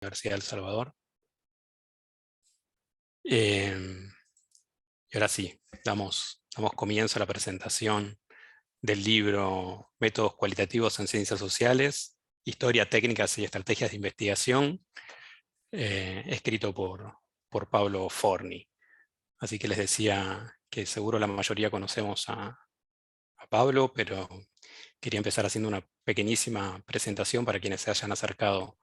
Universidad de El Salvador. Y ahora sí, damos comienzo a la presentación del libro Métodos Cualitativos en Ciencias Sociales, Historia, Técnicas y Estrategias de Investigación, escrito por Pablo Forni. Así que les decía que seguro la mayoría conocemos a Pablo, pero quería empezar haciendo una pequeñísima presentación para quienes se hayan acercado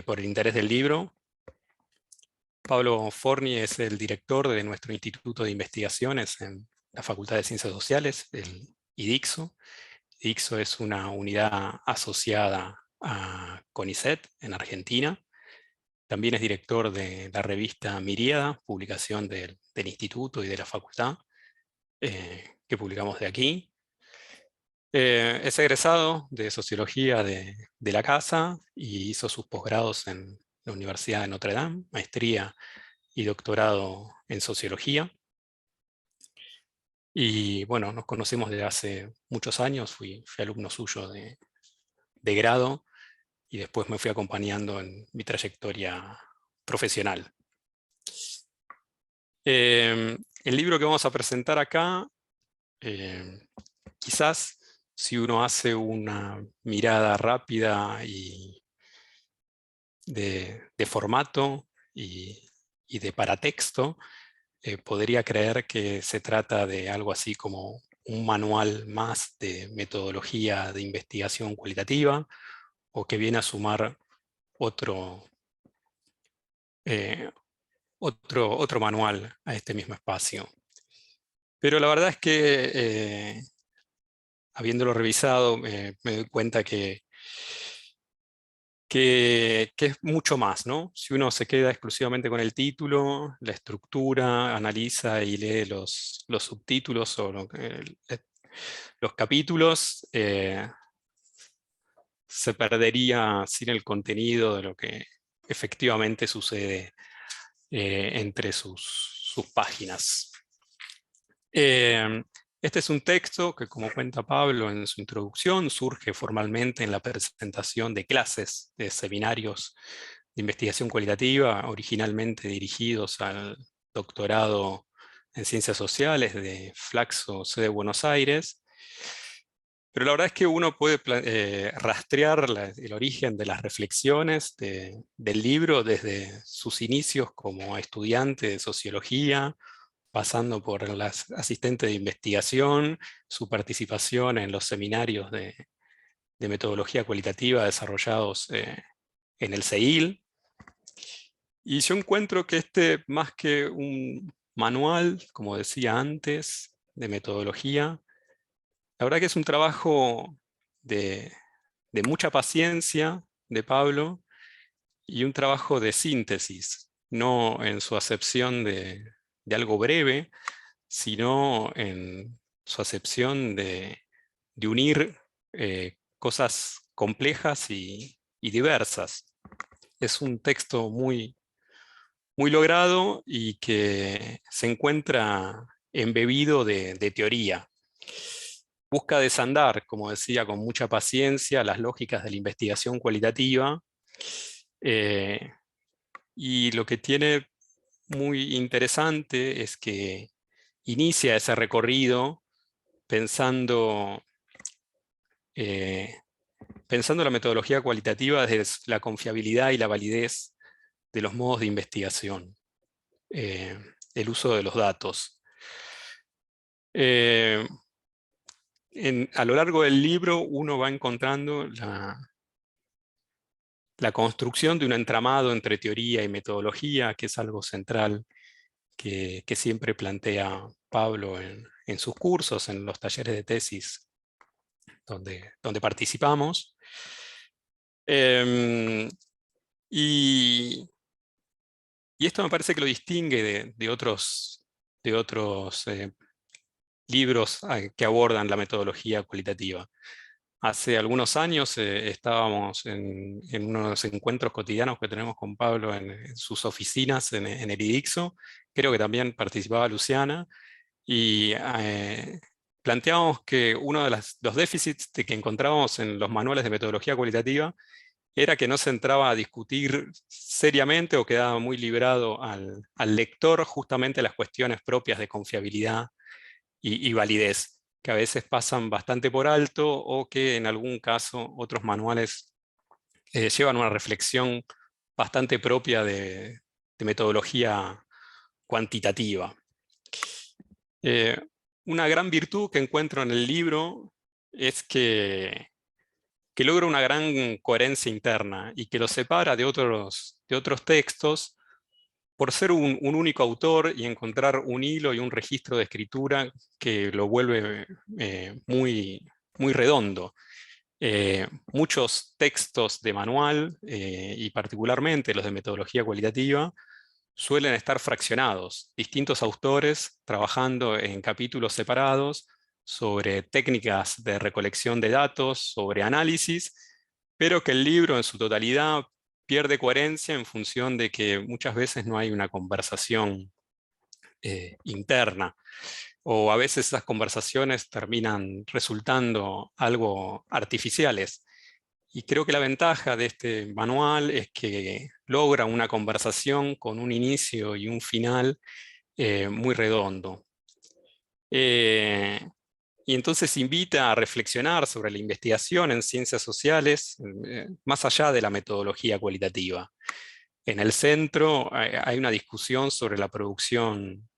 por el interés del libro. Pablo Forni es el director de nuestro Instituto de Investigaciones en la Facultad de Ciencias Sociales, el IDICSO. IDICSO es una unidad asociada a CONICET en Argentina. También es director de la revista Miríada, publicación del Instituto y de la Facultad, que publicamos de aquí. Es egresado de Sociología de la Casa y hizo sus posgrados en la Universidad de Notre Dame, maestría y doctorado en Sociología. Y bueno, nos conocemos desde hace muchos años, fui alumno suyo de grado y después me fui acompañando en mi trayectoria profesional. El libro que vamos a presentar acá, quizás si uno hace una mirada rápida y de formato y de paratexto, podría creer que se trata de algo así como un manual más de metodología de investigación cualitativa, o que viene a sumar otro, eh, otro manual a este mismo espacio. Pero la verdad es que, habiéndolo revisado, me doy cuenta que es mucho más, ¿no? Si uno se queda exclusivamente con el título, la estructura, analiza y lee los subtítulos o los capítulos, se perdería sin el contenido de lo que efectivamente sucede entre sus páginas. Este es un texto que, como cuenta Pablo en su introducción, surge formalmente en la presentación de clases de seminarios de investigación cualitativa, originalmente dirigidos al doctorado en Ciencias Sociales de Flaxo, sede de Buenos Aires. Pero la verdad es que uno puede rastrear el origen de las reflexiones del libro desde sus inicios como estudiante de sociología, pasando por las asistentes de investigación, su participación en los seminarios de metodología cualitativa desarrollados en el CEIL. Y yo encuentro que más que un manual, como decía antes, de metodología, la verdad que es un trabajo de, de mucha paciencia de Pablo y un trabajo de síntesis, no en su acepción de algo breve, sino en su acepción de unir cosas complejas y diversas. Es un texto muy, muy logrado y que se encuentra embebido de teoría. Busca desandar, como decía, con mucha paciencia las lógicas de la investigación cualitativa, eh, y lo que tiene muy interesante es que inicia ese recorrido pensando, eh, pensando la metodología cualitativa desde la confiabilidad y la validez de los modos de investigación, eh, el uso de los datos. Eh, a lo largo del libro uno va encontrando la construcción de un entramado entre teoría y metodología, que es algo central que siempre plantea Pablo en sus cursos, en los talleres de tesis donde participamos. Em, y, y esto me parece que lo distingue de otros libros que abordan la metodología cualitativa. Hace algunos años estábamos en unos encuentros cotidianos que tenemos con Pablo en sus oficinas en el IDICSO. Creo que también participaba Luciana. Y planteábamos que uno de los déficits que encontrábamos en los manuales de metodología cualitativa era que no se entraba a discutir seriamente o quedaba muy librado al lector justamente las cuestiones propias de confiabilidad y validez, que a veces pasan bastante por alto o que en algún caso otros manuales llevan una reflexión bastante propia de metodología cuantitativa. Eh, una gran virtud que encuentro en el libro es que logra una gran coherencia interna y que lo separa de otros textos por ser un único autor y encontrar un hilo y un registro de escritura que lo vuelve muy redondo. Muchos textos de manual, y particularmente los de metodología cualitativa, suelen estar fraccionados, distintos autores trabajando en capítulos separados sobre técnicas de recolección de datos, sobre análisis, pero que el libro en su totalidad pierde coherencia en función de que muchas veces no hay una conversación interna, o a veces esas conversaciones terminan resultando algo artificiales. Y creo que la ventaja de este manual es que logra una conversación con un inicio y un final muy redondo. Eh, y entonces invita a reflexionar sobre la investigación en ciencias sociales, más allá de la metodología cualitativa. En el centro hay una discusión sobre la producción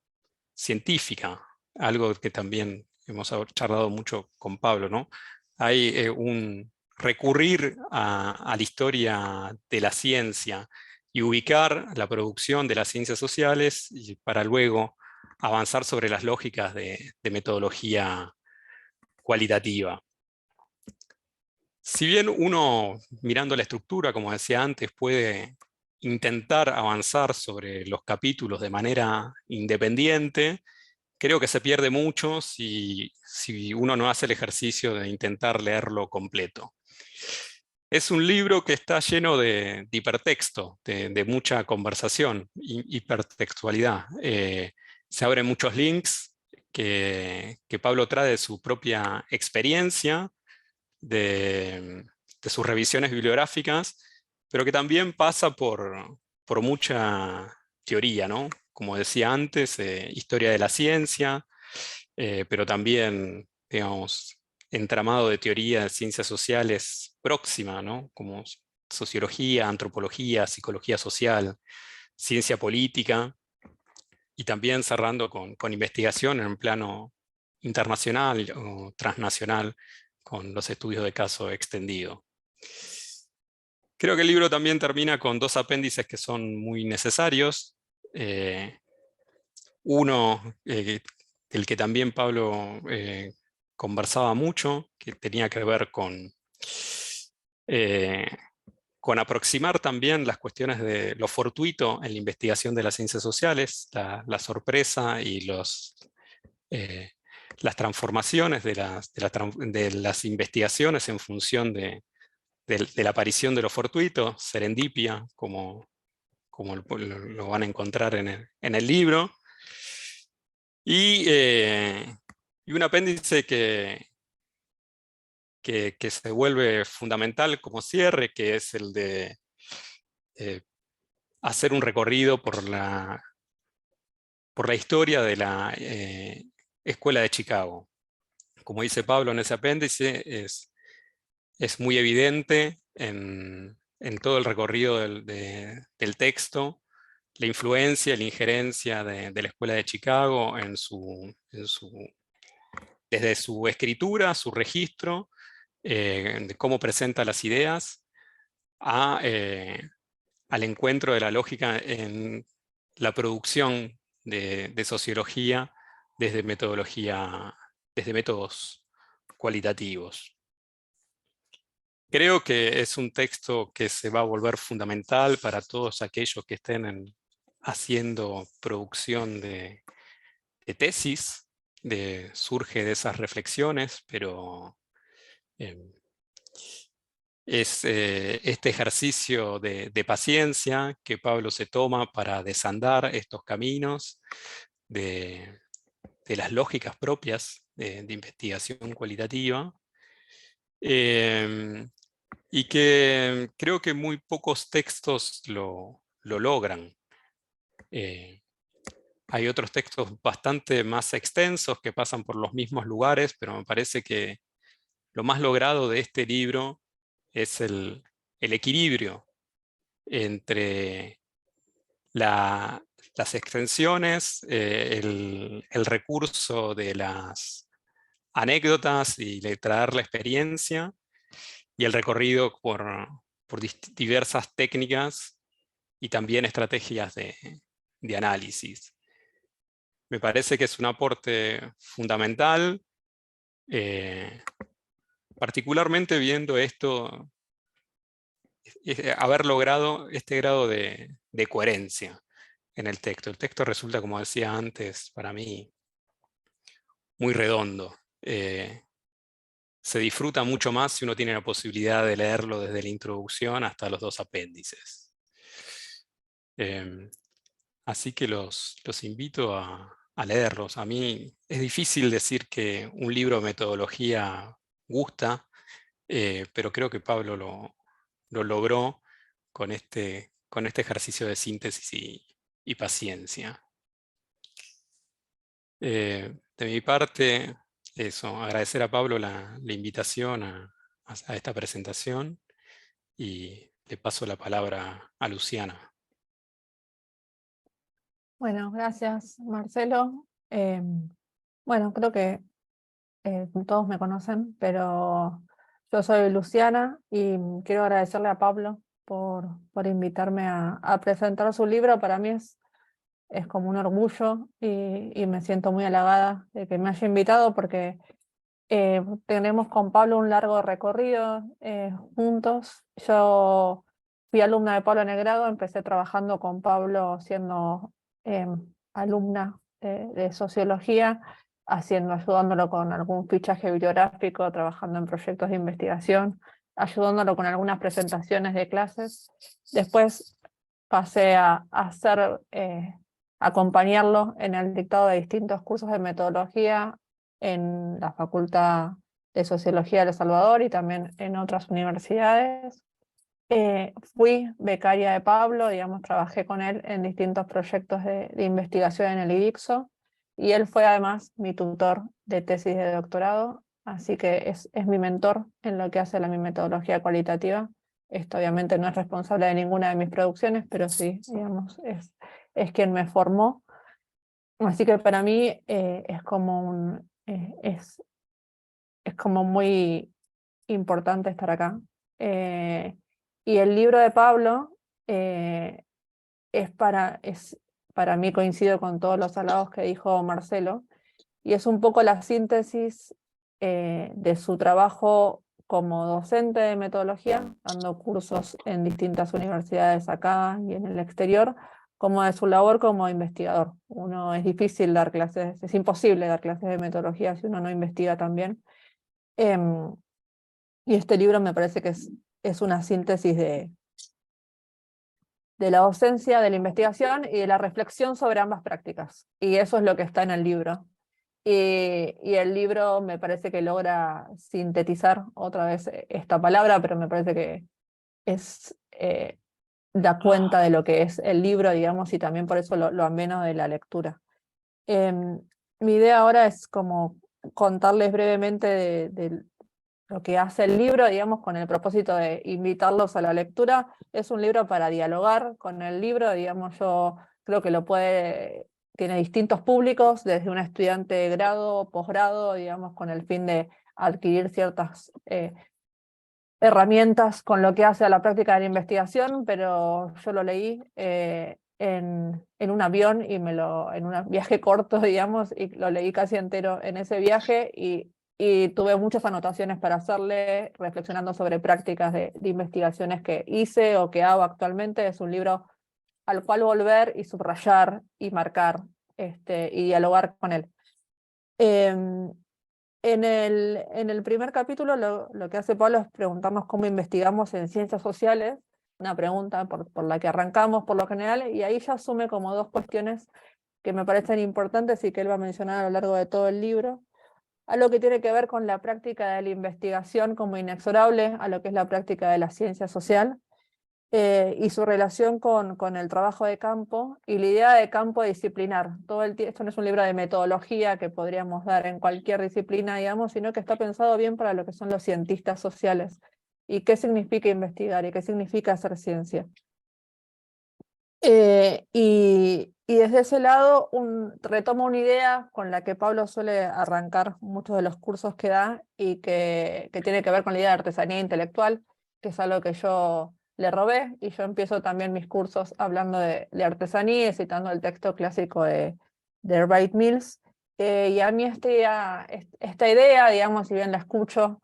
científica, algo que también hemos charlado mucho con Pablo, ¿no? Hay un recurrir a la historia de la ciencia y ubicar la producción de las ciencias sociales para luego avanzar sobre las lógicas de metodología cualitativa. Si bien uno, mirando la estructura, como decía antes, puede intentar avanzar sobre los capítulos de manera independiente, creo que se pierde mucho si uno no hace el ejercicio de intentar leerlo completo. Es un libro que está lleno de hipertexto, de mucha conversación, hipertextualidad. Se abren muchos links que Pablo trae de su propia experiencia, de sus revisiones bibliográficas, pero que también pasa por mucha teoría, ¿no? Como decía antes, historia de la ciencia, pero también, digamos, entramado de teoría de ciencias sociales próxima, ¿no? Como sociología, antropología, psicología social, ciencia política, y también cerrando con investigación en un plano internacional o transnacional con los estudios de caso extendido. Creo que el libro también termina con dos apéndices que son muy necesarios. Uno, del que también Pablo conversaba mucho, que tenía que ver eh, con aproximar también las cuestiones de lo fortuito en la investigación de las ciencias sociales, la sorpresa y las transformaciones de las investigaciones en función de la aparición de lo fortuito, serendipia, como lo van a encontrar en el libro. Y un apéndice que se vuelve fundamental como cierre, que es el de eh, hacer un recorrido por la historia de la Escuela de Chicago. Como dice Pablo en ese apéndice, es muy evidente en todo el recorrido del texto la influencia, la injerencia de la Escuela de Chicago desde su escritura, su registro, de cómo presenta las ideas, al encuentro de la lógica en la producción de sociología desde desde métodos cualitativos. Creo que es un texto que se va a volver fundamental para todos aquellos que estén haciendo producción de tesis, surge de esas reflexiones, pero es este ejercicio de paciencia que Pablo se toma para desandar estos caminos de, de las lógicas propias de investigación cualitativa. y que creo que muy pocos textos lo logran. Hay otros textos bastante más extensos que pasan por los mismos lugares, pero me parece que lo más logrado de este libro es el equilibrio entre las extensiones, el recurso de las anécdotas y de traer la experiencia, y el recorrido por diversas técnicas y también estrategias de análisis. Me parece que es un aporte fundamental, eh, particularmente viendo esto, haber logrado este grado de coherencia en el texto. El texto resulta, como decía antes, para mí muy redondo. Se disfruta mucho más si uno tiene la posibilidad de leerlo desde la introducción hasta los dos apéndices. Así que los invito a leerlos. A mí es difícil decir que un libro de metodología gusta, pero creo que Pablo lo logró con este ejercicio de síntesis y paciencia. De mi parte, eso, agradecer a Pablo la invitación a esta presentación, y le paso la palabra a Luciana. Bueno, gracias, Marcelo. Bueno, creo que todos me conocen, pero yo soy Luciana y quiero agradecerle a Pablo por invitarme a presentar su libro. Para mí es como un orgullo y me siento muy halagada de que me haya invitado porque tenemos con Pablo un largo recorrido juntos. Yo fui alumna de Pablo en el grado, empecé trabajando con Pablo siendo alumna de sociología, ayudándolo con algún fichaje bibliográfico, trabajando en proyectos de investigación, ayudándolo con algunas presentaciones de clases. Después pasé a acompañarlo en el dictado de distintos cursos de metodología en la Facultad de Sociología de El Salvador y también en otras universidades. Fui becaria de Pablo, digamos, trabajé con él en distintos proyectos de investigación en el IDICSO, y él fue además mi tutor de tesis de doctorado, así que es mi mentor en lo que hace mi metodología cualitativa. Esto obviamente no es responsable de ninguna de mis producciones, pero sí, digamos, es quien me formó. Así que para mí es como muy importante estar acá. Y el libro de Pablo eh, es para mí, coincido con todos los halagos que dijo Marcelo, y es un poco la síntesis de su trabajo como docente de metodología, dando cursos en distintas universidades acá y en el exterior, como de su labor como investigador. Es difícil dar clases, es imposible dar clases de metodología si uno no investiga también. Y este libro me parece que es una síntesis de la docencia, de la investigación y de la reflexión sobre ambas prácticas. Y eso es lo que está en el libro. Y el libro me parece que logra sintetizar otra vez esta palabra, pero me parece que da cuenta de lo que es el libro, digamos, y también por eso lo ameno de la lectura. Mi idea ahora es como contarles brevemente de lo que hace el libro, digamos, con el propósito de invitarlos a la lectura. Es un libro para dialogar con el libro, digamos, yo creo que tiene distintos públicos, desde un estudiante de grado, posgrado, digamos, con el fin de adquirir ciertas herramientas con lo que hace a la práctica de la investigación, pero yo lo leí en un avión en un viaje corto, digamos, y lo leí casi entero en ese viaje, y tuve muchas anotaciones para hacerle, reflexionando sobre prácticas de investigaciones que hice o que hago actualmente. Es un libro al cual volver y subrayar y marcar y dialogar con él. En el primer capítulo lo que hace Pablo es preguntarnos cómo investigamos en ciencias sociales, una pregunta por la que arrancamos por lo general, y ahí ya asume como dos cuestiones que me parecen importantes y que él va a mencionar a lo largo de todo el libro. algo que tiene que ver con la práctica de la investigación como inexorable a lo que es la práctica de la ciencia social, y su relación con el trabajo de campo y la idea de campo disciplinar. Esto no es un libro de metodología que podríamos dar en cualquier disciplina, digamos, sino que está pensado bien para lo que son los cientistas sociales y qué significa investigar y qué significa hacer ciencia. Y desde ese lado retomo una idea con la que Pablo suele arrancar muchos de los cursos que da y que tiene que ver con la idea de artesanía intelectual, que es algo que yo le robé, y yo empiezo también mis cursos hablando de artesanía y citando el texto clásico de Wright Mills. Y a mí esta idea, digamos, si bien la escucho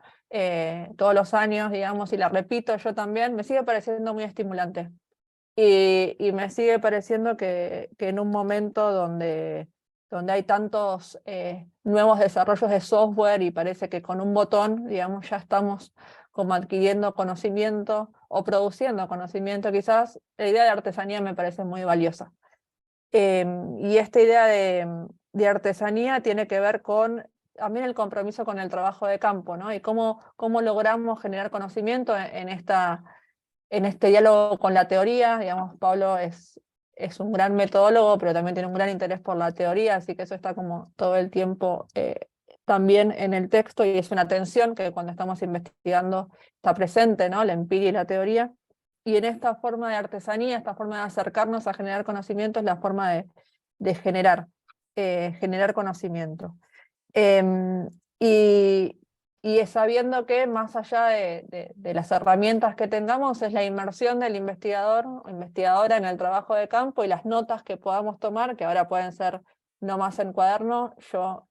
todos los años, digamos, y la repito yo también, me sigue pareciendo muy estimulante. Y me sigue pareciendo que en un momento donde hay tantos nuevos desarrollos de software y parece que con un botón, digamos, ya estamos como adquiriendo conocimiento o produciendo conocimiento, quizás la idea de artesanía me parece muy valiosa. Y esta idea de artesanía tiene que ver con también el compromiso con el trabajo de campo, ¿no? Y cómo logramos generar conocimiento en este diálogo con la teoría. Digamos, Pablo es un gran metodólogo, pero también tiene un gran interés por la teoría, así que eso está como todo el tiempo también en el texto, y es una tensión que cuando estamos investigando está presente, ¿no? La empiria y la teoría. Y en esta forma de artesanía, esta forma de acercarnos a generar conocimiento, es la forma de generar conocimiento. Y es sabiendo que más allá de las herramientas que tengamos, es la inmersión del investigador o investigadora en el trabajo de campo y las notas que podamos tomar, que ahora pueden ser no más en cuaderno. Yo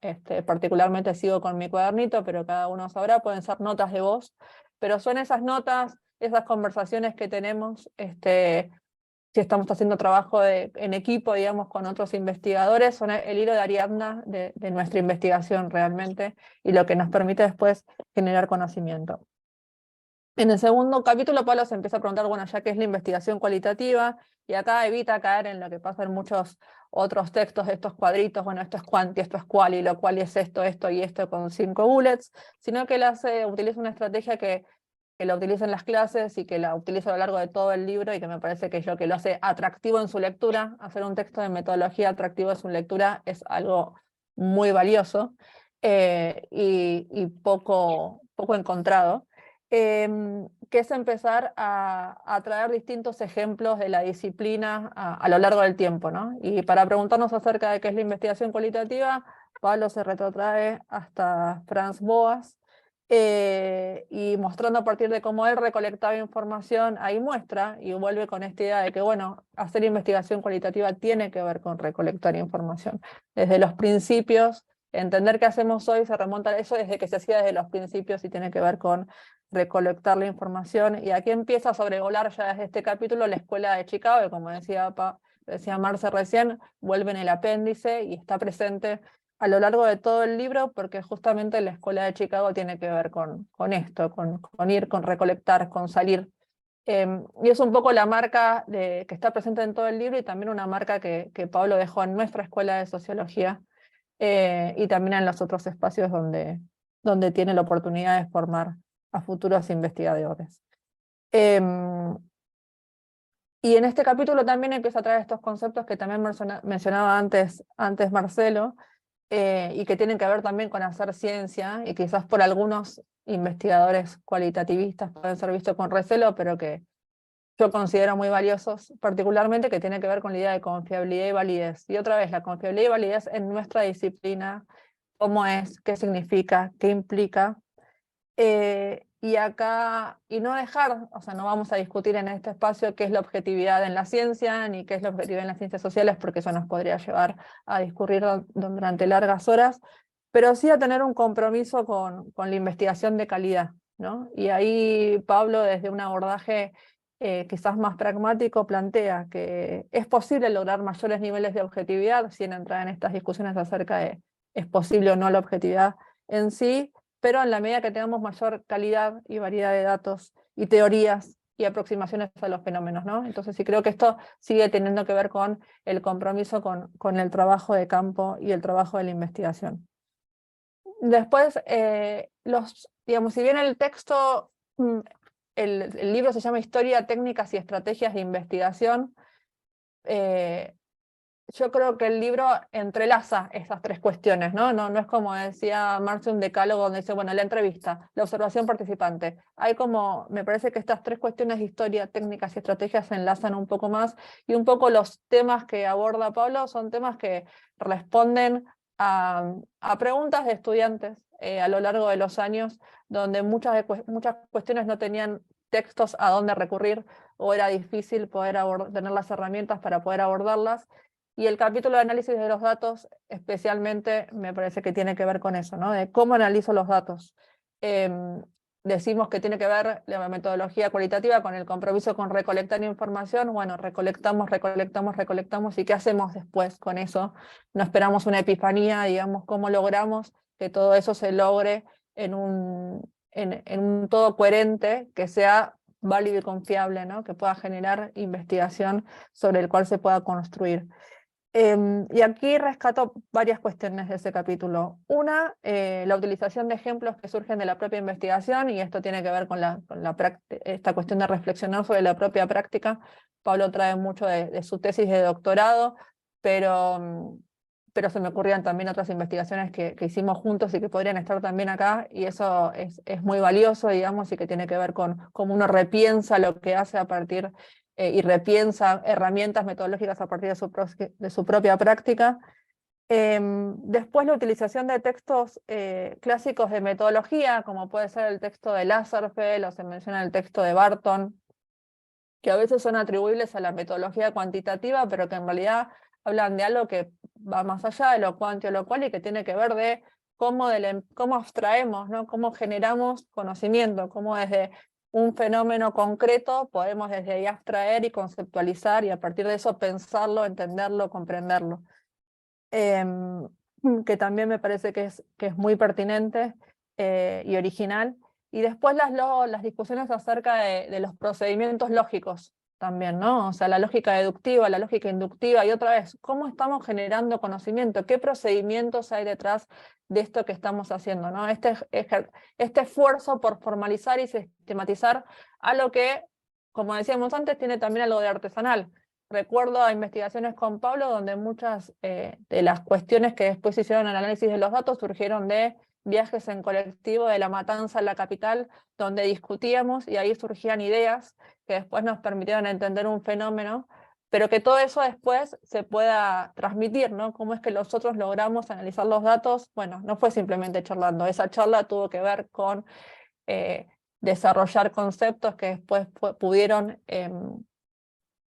particularmente sigo con mi cuadernito, pero cada uno sabrá, pueden ser notas de voz, pero son esas notas, esas conversaciones que tenemos, si estamos haciendo trabajo en equipo, digamos, con otros investigadores, son el hilo de Ariadna de nuestra investigación realmente, y lo que nos permite después generar conocimiento. En el segundo capítulo, Pablo se empieza a preguntar, bueno, ya qué es la investigación cualitativa, y acá evita caer en lo que pasa en muchos otros textos de estos cuadritos, bueno, esto es cuanti, esto es quali, lo cual es esto y esto con 5 bullets, sino que utiliza una estrategia que la utiliza en las clases y que la utiliza a lo largo de todo el libro, y que me parece que lo que lo hace atractivo en su lectura. Hacer un texto de metodología atractivo en su lectura es algo muy valioso y poco encontrado, que es empezar a traer distintos ejemplos de la disciplina a lo largo del tiempo, ¿no? Y para preguntarnos acerca de qué es la investigación cualitativa, Pablo se retrotrae hasta Franz Boas, y mostrando a partir de cómo él recolectaba información, ahí muestra y vuelve con esta idea de que, bueno, hacer investigación cualitativa tiene que ver con recolectar información. Desde los principios, entender qué hacemos hoy se remonta a eso desde que se hacía desde los principios, y tiene que ver con recolectar la información. Y aquí empieza a sobrevolar ya desde este capítulo la escuela de Chicago, que como decía Marce recién, vuelve en el apéndice y está presente a lo largo de todo el libro, porque justamente la escuela de Chicago tiene que ver con esto, con ir, con recolectar, con salir. Y es un poco la marca que está presente en todo el libro, y también una marca que Pablo dejó en nuestra escuela de sociología, y también en los otros espacios donde tiene la oportunidad de formar a futuros investigadores. Y en este capítulo también empieza a traer estos conceptos que también mencionaba antes Marcelo, y que tienen que ver también con hacer ciencia, y quizás por algunos investigadores cualitativistas pueden ser vistos con recelo, pero que yo considero muy valiosos, particularmente, que tiene que ver con la idea de confiabilidad y validez. Y otra vez, la confiabilidad y validez en nuestra disciplina, cómo es, qué significa, qué implica. Y acá, y no dejar, o sea, no vamos a discutir en este espacio qué es la objetividad en la ciencia, ni qué es la objetividad en las ciencias sociales, porque eso nos podría llevar a discurrir durante largas horas, pero sí a tener un compromiso con la investigación de calidad, ¿no? Y ahí Pablo, desde un abordaje quizás más pragmático, plantea que es posible lograr mayores niveles de objetividad, sin entrar en estas discusiones acerca de es posible o no la objetividad en sí, pero en la medida que tengamos mayor calidad y variedad de datos y teorías y aproximaciones a los fenómenos, ¿no? Entonces sí creo que esto sigue teniendo que ver con el compromiso con el trabajo de campo y el trabajo de la investigación. Después, digamos, si bien el texto, el libro se llama Historia, Técnicas y Estrategias de Investigación, yo creo que el libro entrelaza esas tres cuestiones, ¿no? No es como decía Marx, un decálogo donde dice, bueno, la entrevista, la observación participante. Hay como, me parece que estas tres cuestiones de historia, técnicas y estrategias se enlazan un poco más, y un poco los temas que aborda Pablo son temas que responden a preguntas de estudiantes a lo largo de los años, donde muchas cuestiones no tenían textos a dónde recurrir, o era difícil poder tener las herramientas para poder abordarlas. Y el capítulo de análisis de los datos, especialmente, me parece que tiene que ver con eso, ¿no? De cómo analizo los datos. Decimos que tiene que ver la metodología cualitativa con el compromiso con recolectar información. Bueno, recolectamos, ¿y qué hacemos después con eso? No esperamos una epifanía, digamos, cómo logramos que todo eso se logre en un todo coherente, que sea válido y confiable, ¿no? Que pueda generar investigación sobre el cual se pueda construir. Y aquí rescato varias cuestiones de ese capítulo. Una, la utilización de ejemplos que surgen de la propia investigación, y esto tiene que ver con esta cuestión de reflexionar sobre la propia práctica. Pablo trae mucho de su tesis de doctorado, pero se me ocurrían también otras investigaciones que hicimos juntos y que podrían estar también acá, y eso es muy valioso, digamos, y que tiene que ver con cómo uno repiensa lo que hace a partir y repiensa herramientas metodológicas a partir de su propia práctica. Después, la utilización de textos clásicos de metodología, como puede ser el texto de Lazarsfeld, o se menciona el texto de Barton, que a veces son atribuibles a la metodología cuantitativa, pero que en realidad hablan de algo que va más allá de lo cuantio lo cual, y que tiene que ver de cómo abstraemos, ¿no? Cómo generamos conocimiento, cómo desde un fenómeno concreto podemos desde ahí abstraer y conceptualizar, y a partir de eso pensarlo, entenderlo, comprenderlo. Que también me parece que es muy pertinente y original. Y después las discusiones acerca de los procedimientos lógicos también, ¿no? O sea, la lógica deductiva, la lógica inductiva, y otra vez, ¿cómo estamos generando conocimiento? ¿Qué procedimientos hay detrás de esto que estamos haciendo, ¿no? Este esfuerzo por formalizar y sistematizar algo que, como decíamos antes, tiene también algo de artesanal. Recuerdo a investigaciones con Pablo donde muchas de las cuestiones que después hicieron el análisis de los datos surgieron de viajes en colectivo de La Matanza a la capital, donde discutíamos y ahí surgían ideas que después nos permitieron entender un fenómeno, pero que todo eso después se pueda transmitir, ¿no? ¿Cómo es que nosotros logramos analizar los datos? Bueno, no fue simplemente charlando, esa charla tuvo que ver con desarrollar conceptos que después pudieron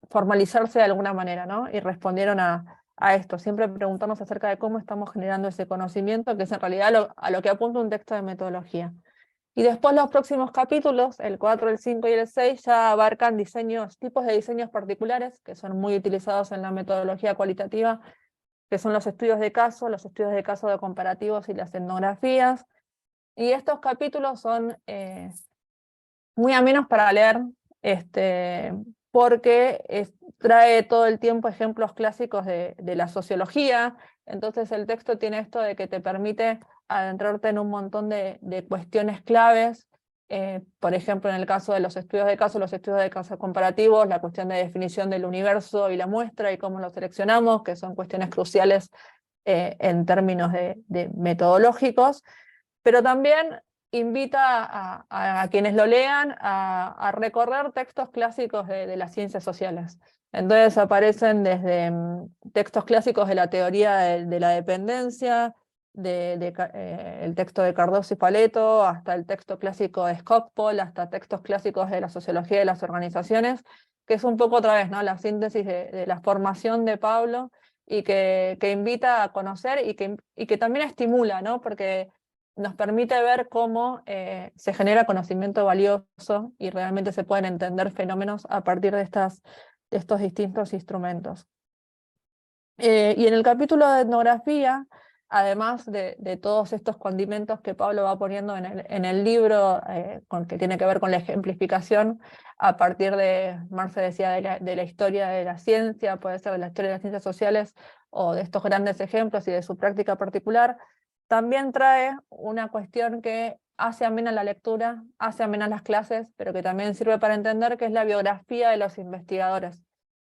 formalizarse de alguna manera, ¿no? Y respondieron a esto, siempre preguntarnos acerca de cómo estamos generando ese conocimiento, que es en realidad a lo que apunta un texto de metodología. Y después los próximos capítulos, el 4, el 5 y el 6, ya abarcan tipos de diseños particulares, que son muy utilizados en la metodología cualitativa, que son los estudios de caso de comparativos y las etnografías. Y estos capítulos son muy amenos para leer, porque trae todo el tiempo ejemplos clásicos de la sociología. Entonces el texto tiene esto de que te permite adentrarte en un montón de cuestiones claves, por ejemplo, en el caso de los estudios de caso comparativos, la cuestión de definición del universo y la muestra y cómo lo seleccionamos, que son cuestiones cruciales en términos de metodológicos, pero también invita a quienes lo lean a recorrer textos clásicos de las ciencias sociales. Entonces aparecen desde textos clásicos de la teoría de la dependencia, el texto de Cardoso y Paleto, hasta el texto clásico de Skocpol, hasta textos clásicos de la sociología de las organizaciones, que es un poco otra vez, ¿no? La síntesis de la formación de Pablo, y que invita a conocer y que también estimula, ¿no? Porque nos permite ver cómo se genera conocimiento valioso y realmente se pueden entender fenómenos a partir de estos distintos instrumentos. Y en el capítulo de etnografía, además de todos estos condimentos que Pablo va poniendo en el libro, que tiene que ver con la ejemplificación, a partir Marx decía, de la historia de la ciencia, puede ser de la historia de las ciencias sociales, o de estos grandes ejemplos y de su práctica particular, también trae una cuestión que hace amena la lectura, hace amena las clases, pero que también sirve para entender, que es la biografía de los investigadores.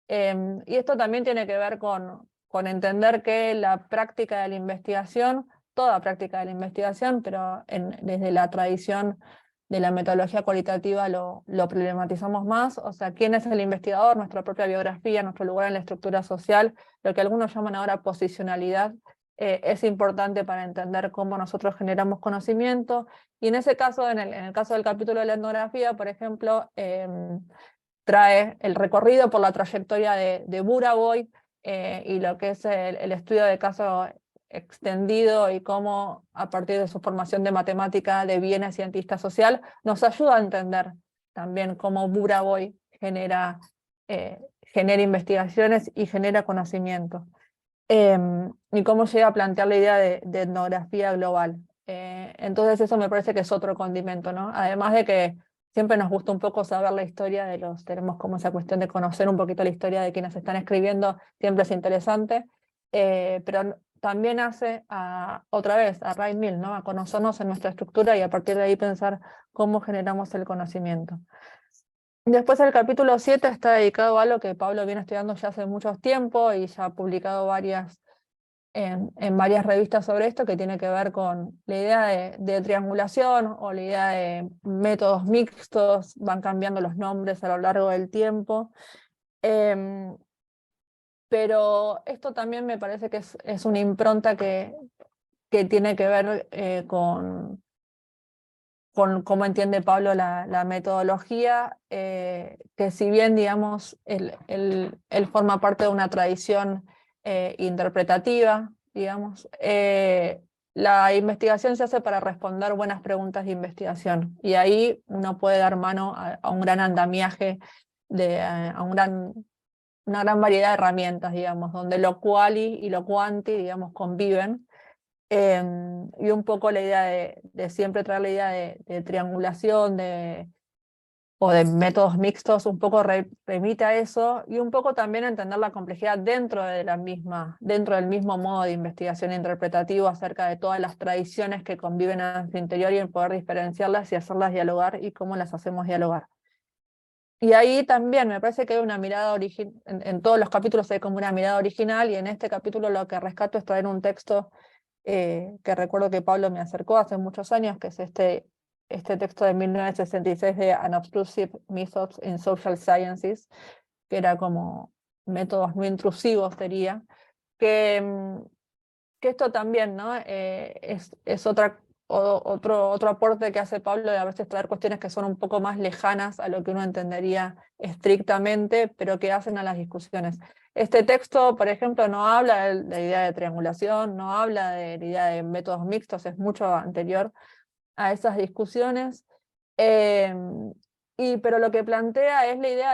Y esto también tiene que ver con entender que la práctica de la investigación, toda práctica de la investigación, pero desde la tradición de la metodología cualitativa lo problematizamos más, o sea, quién es el investigador, nuestra propia biografía, nuestro lugar en la estructura social, lo que algunos llaman ahora posicionalidad, es importante para entender cómo nosotros generamos conocimiento, y en ese caso, en el caso del capítulo de la etnografía, por ejemplo, trae el recorrido por la trayectoria de Burawoy, y lo que es el estudio de caso extendido y cómo a partir de su formación de matemática, de bienes y cientista social, nos ayuda a entender también cómo Burawoy genera investigaciones y genera conocimiento. Y cómo llega a plantear la idea de etnografía global. Entonces eso me parece que es otro condimento, ¿no? Además de que siempre nos gusta un poco saber la historia tenemos como esa cuestión de conocer un poquito la historia de quienes están escribiendo, siempre es interesante, pero también hace otra vez a Wright Mill, ¿no? A conocernos en nuestra estructura y a partir de ahí pensar cómo generamos el conocimiento. Después el capítulo 7 está dedicado a algo que Pablo viene estudiando ya hace mucho tiempo y ya ha publicado en varias revistas sobre esto, que tiene que ver con la idea de triangulación o la idea de métodos mixtos, van cambiando los nombres a lo largo del tiempo. Pero esto también me parece que es una impronta que tiene que ver con cómo entiende Pablo la metodología, que si bien, digamos, él forma parte de una tradición interpretativa, digamos, la investigación se hace para responder buenas preguntas de investigación, y ahí uno puede dar mano a un gran andamiaje, una gran variedad de herramientas, digamos, donde lo quali y lo quanti, digamos, conviven. Y un poco la idea de siempre traer la idea de triangulación o de métodos mixtos, un poco remite a eso, y un poco también entender la complejidad dentro del mismo modo de investigación interpretativo, acerca de todas las tradiciones que conviven en su interior, y en poder diferenciarlas y hacerlas dialogar, y cómo las hacemos dialogar. Y ahí también me parece que hay una mirada original, en todos los capítulos hay como una mirada original, y en este capítulo lo que rescato es traer un texto que recuerdo que Pablo me acercó hace muchos años, que es este texto de 1966 de Unobtrusive Methods in Social Sciences, que era como métodos no intrusivos, diría, que esto también, ¿no? Es otro aporte que hace Pablo, de a veces traer cuestiones que son un poco más lejanas a lo que uno entendería estrictamente, pero que hacen a las discusiones. Este texto, por ejemplo, no habla de la idea de triangulación, no habla de la idea de métodos mixtos, es mucho anterior a esas discusiones, pero lo que plantea es la idea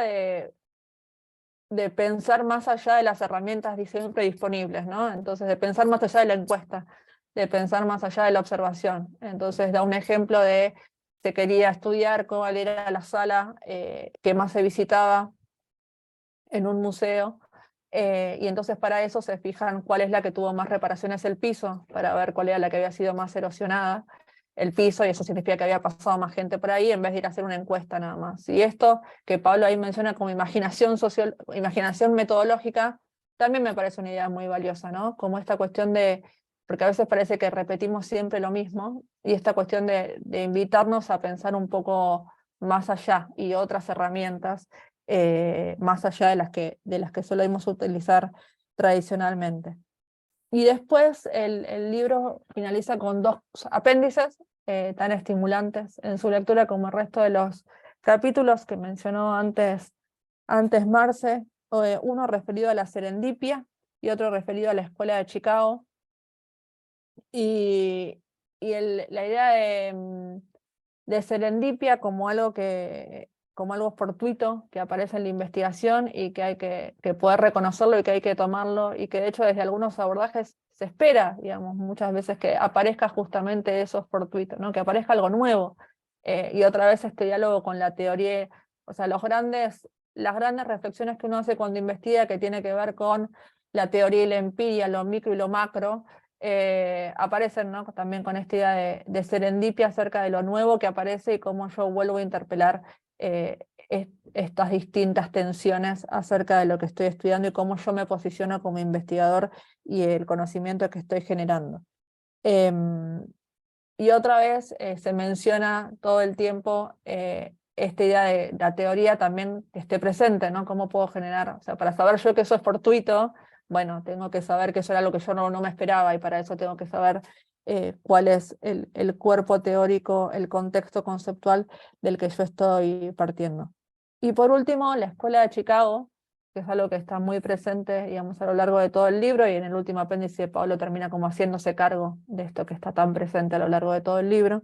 de pensar más allá de las herramientas siempre disponibles, ¿no? Entonces, de pensar más allá de la encuesta, de pensar más allá de la observación. Entonces, da un ejemplo de, se quería estudiar cuál era la sala que más se visitaba en un museo, y entonces para eso se fijan cuál es la que tuvo más reparaciones el piso, para ver cuál era la que había sido más erosionada el piso, y eso significa que había pasado más gente por ahí, en vez de ir a hacer una encuesta nada más. Y esto que Pablo ahí menciona como imaginación metodológica, también me parece una idea muy valiosa, ¿no? Como esta cuestión porque a veces parece que repetimos siempre lo mismo, y esta cuestión de invitarnos a pensar un poco más allá, y otras herramientas más allá de las que solemos utilizar tradicionalmente. Y después el libro finaliza con 2 apéndices tan estimulantes en su lectura como el resto de los capítulos que mencionó antes Marce, uno referido a la serendipia y otro referido a la Escuela de Chicago. Y la idea de serendipia como algo fortuito que aparece en la investigación, y que hay que poder reconocerlo, y que hay que tomarlo, y que de hecho desde algunos abordajes se espera, digamos, muchas veces que aparezca justamente eso fortuito, ¿no? Que aparezca algo nuevo, y otra vez este diálogo con la teoría, o sea, las grandes reflexiones que uno hace cuando investiga, que tiene que ver con la teoría y la empiria, lo micro y lo macro, aparecen, ¿no? También con esta idea de serendipia acerca de lo nuevo que aparece y cómo yo vuelvo a interpelar estas distintas tensiones acerca de lo que estoy estudiando y cómo yo me posiciono como investigador y el conocimiento que estoy generando. Y otra vez se menciona todo el tiempo esta idea de la teoría también que esté presente, ¿no? ¿Cómo puedo generar? O sea, para saber yo que eso es fortuito, bueno, tengo que saber que eso era lo que yo no me esperaba, y para eso tengo que saber cuál es el cuerpo teórico, el contexto conceptual del que yo estoy partiendo. Y por último, la Escuela de Chicago, que es algo que está muy presente, digamos, a lo largo de todo el libro, y en el último apéndice Pablo termina como haciéndose cargo de esto que está tan presente a lo largo de todo el libro.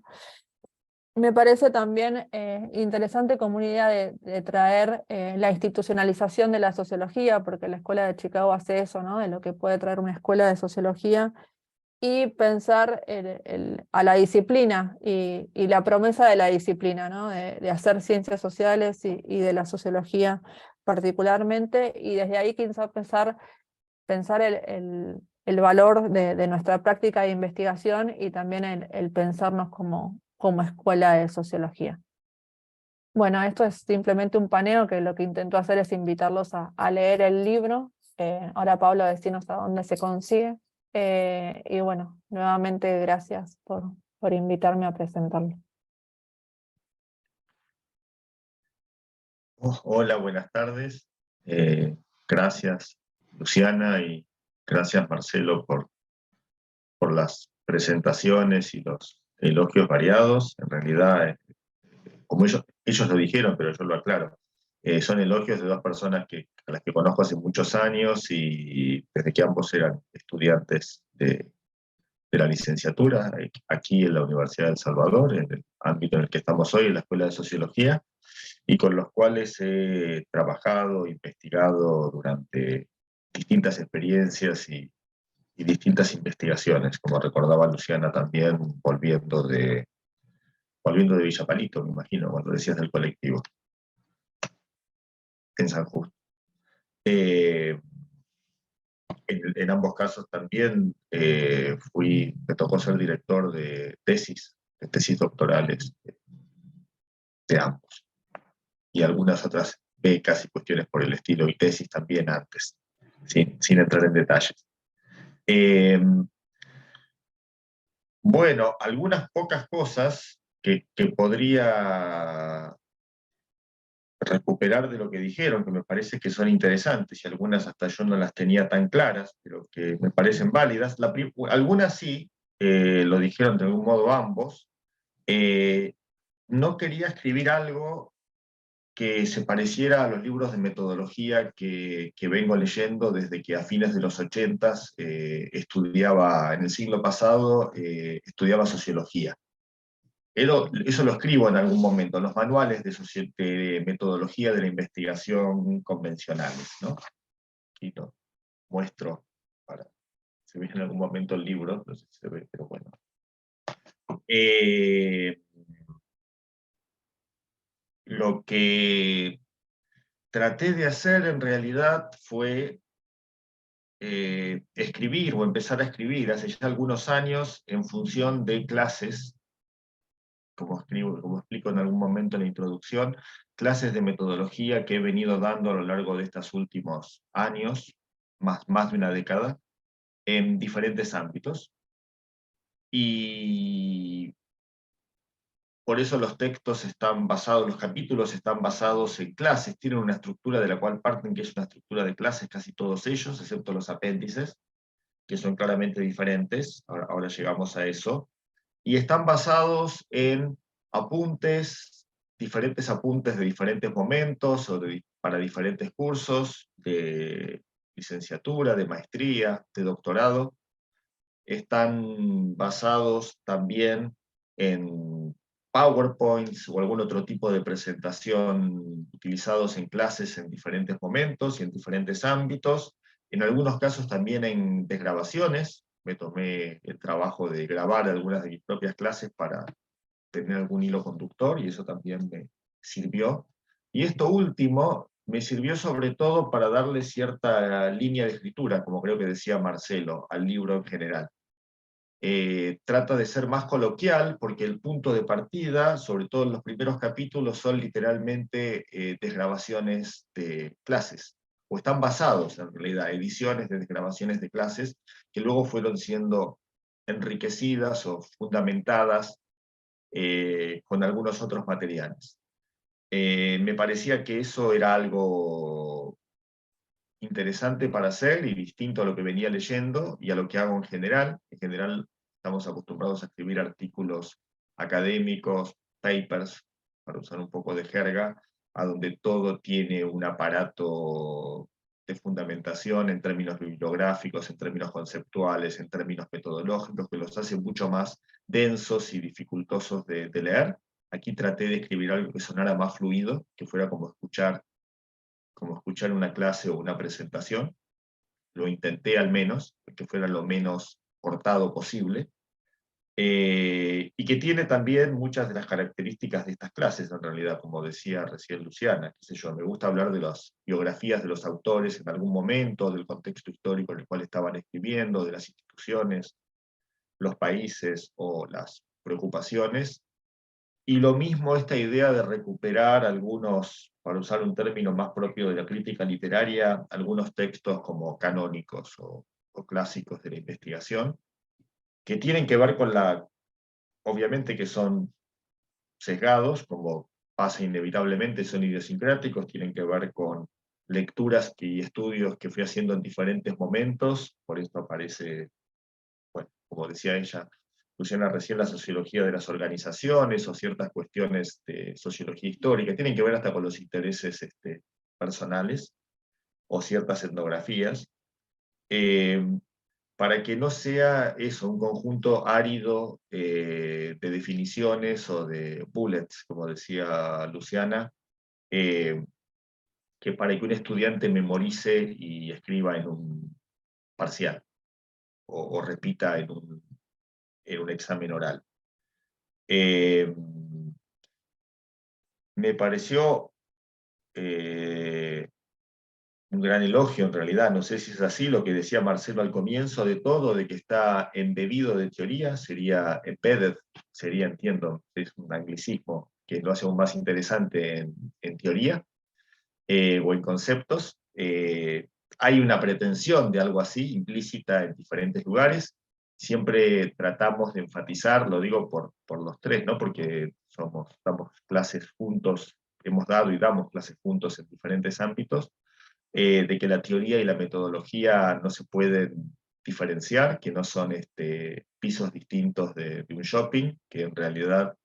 Me parece también interesante como una idea de traer la institucionalización de la sociología, porque la Escuela de Chicago hace eso, ¿no? De lo que puede traer una escuela de sociología, y pensar a la disciplina y la promesa de la disciplina, ¿no? De hacer ciencias sociales y de la sociología particularmente, y desde ahí quizá pensar el valor de nuestra práctica de investigación, y también el pensarnos como escuela de sociología. Bueno, esto es simplemente un paneo que lo que intento hacer es invitarlos a leer el libro. Ahora Pablo, decirnos a dónde se consigue. Y bueno, nuevamente gracias por invitarme a presentarlo. Hola, buenas tardes. Gracias, Luciana, y gracias, Marcelo, por las presentaciones y los elogios variados. En realidad, como ellos lo dijeron, pero yo lo aclaro, son elogios de dos personas a las que conozco hace muchos años, y desde que ambos eran estudiantes de la licenciatura aquí en la Universidad de El Salvador, en el ámbito en el que estamos hoy, en la Escuela de Sociología, y con los cuales he trabajado, investigado durante distintas experiencias y distintas investigaciones, como recordaba Luciana también, volviendo de Villa Palito, me imagino, cuando decías del colectivo, en San Justo. En ambos casos también me tocó ser director de tesis doctorales de ambos, y algunas otras becas y cuestiones por el estilo, y tesis también antes, sin entrar en detalles. Bueno, algunas pocas cosas que podría recuperar de lo que dijeron, que me parece que son interesantes, y algunas hasta yo no las tenía tan claras, pero que me parecen válidas. Algunas sí, lo dijeron de algún modo ambos. No quería escribir algo que se pareciera a los libros de metodología que vengo leyendo desde que a fines de los 80s estudiaba, en el siglo pasado, estudiaba sociología. Eso lo escribo en algún momento, los manuales de metodología de la investigación convencionales, ¿no? Y lo muestro para, se ve en algún momento el libro, no sé si se ve, pero bueno. Lo que traté de hacer en realidad fue escribir o empezar a escribir hace ya algunos años en función de clases, como explico en algún momento en la introducción, clases de metodología que he venido dando a lo largo de estos últimos años, más de una década, en diferentes ámbitos. Y por eso los textos los capítulos están basados en clases, tienen una estructura de la cual parten, que es una estructura de clases, casi todos ellos, excepto los apéndices, que son claramente diferentes, ahora llegamos a eso, y están basados en diferentes apuntes de diferentes momentos, para diferentes cursos de licenciatura, de maestría, de doctorado. Están basados también en PowerPoints o algún otro tipo de presentación utilizados en clases en diferentes momentos y en diferentes ámbitos. En algunos casos también en desgrabaciones. Me tomé el trabajo de grabar algunas de mis propias clases para tener algún hilo conductor, y eso también me sirvió. Y esto último me sirvió sobre todo para darle cierta línea de escritura, como creo que decía Marcelo, al libro en general. trata de ser más coloquial, porque el punto de partida, sobre todo en los primeros capítulos, son literalmente desgrabaciones de clases, o están basados en realidad, ediciones de desgrabaciones de clases, que luego fueron siendo enriquecidas o fundamentadas con algunos otros materiales. Me parecía que eso era algo interesante para hacer y distinto a lo que venía leyendo y a lo que hago en general. En general estamos acostumbrados a escribir artículos académicos, papers, para usar un poco de jerga, a donde todo tiene un aparato de fundamentación en términos bibliográficos, en términos conceptuales, en términos metodológicos, que los hace mucho más densos y dificultosos de leer. Aquí traté de escribir algo que sonara más fluido, que fuera como escuchar una clase o una presentación. Lo intenté al menos, que fuera lo menos cortado posible, y que tiene también muchas de las características de estas clases, en realidad, como decía recién Luciana. Qué sé yo, me gusta hablar de las biografías de los autores en algún momento, del contexto histórico en el cual estaban escribiendo, de las instituciones, los países o las preocupaciones. Y lo mismo esta idea de recuperar algunos, para usar un término más propio de la crítica literaria, algunos textos como canónicos o clásicos de la investigación, que tienen que ver con obviamente que son sesgados, como pasa inevitablemente, son idiosincráticos, tienen que ver con lecturas y estudios que fui haciendo en diferentes momentos, por esto aparece, bueno, como decía ella, Luciana recién, la sociología de las organizaciones o ciertas cuestiones de sociología histórica, tienen que ver hasta con los intereses personales o ciertas etnografías, para que no sea eso, un conjunto árido de definiciones o de bullets, como decía Luciana, que para que un estudiante memorice y escriba en un parcial o repita en un examen oral. Me pareció un gran elogio en realidad, no sé si es así lo que decía Marcelo al comienzo de todo, de que está embebido de teoría, sería embedded, sería, entiendo, es un anglicismo que lo hace aún más interesante en teoría o en conceptos. Hay una pretensión de algo así implícita en diferentes lugares. Siempre tratamos de enfatizar, lo digo por los tres, ¿no? Porque damos clases juntos, hemos dado y damos clases juntos en diferentes ámbitos, de que la teoría y la metodología no se pueden diferenciar, que no son pisos distintos de un shopping, que en realidad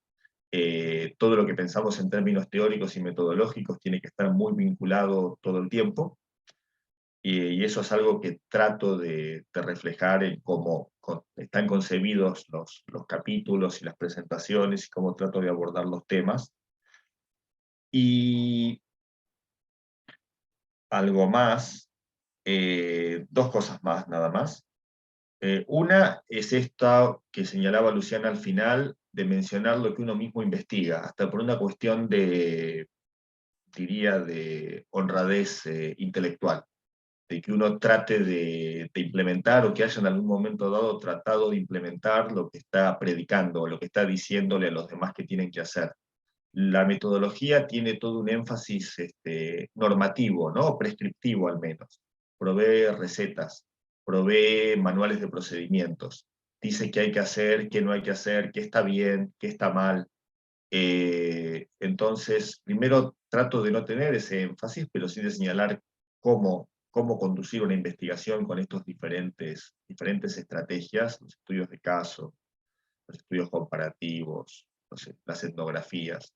todo lo que pensamos en términos teóricos y metodológicos tiene que estar muy vinculado todo el tiempo, y eso es algo que trato de reflejar en cómo están concebidos los capítulos y las presentaciones y cómo trato de abordar los temas. Y algo más, dos cosas más nada más. Una es esta que señalaba Luciana al final, de mencionar lo que uno mismo investiga, hasta por una cuestión diría, de honradez intelectual, de que uno trate de implementar o que haya en algún momento dado tratado de implementar lo que está predicando, o lo que está diciéndole a los demás que tienen que hacer. La metodología tiene todo un énfasis normativo, ¿no? Prescriptivo al menos. Provee recetas, provee manuales de procedimientos, dice qué hay que hacer, qué no hay que hacer, qué está bien, qué está mal. Entonces, primero trato de no tener ese énfasis, pero sí de señalar cómo conducir una investigación con estos diferentes estrategias, los estudios de caso, los estudios comparativos, las etnografías.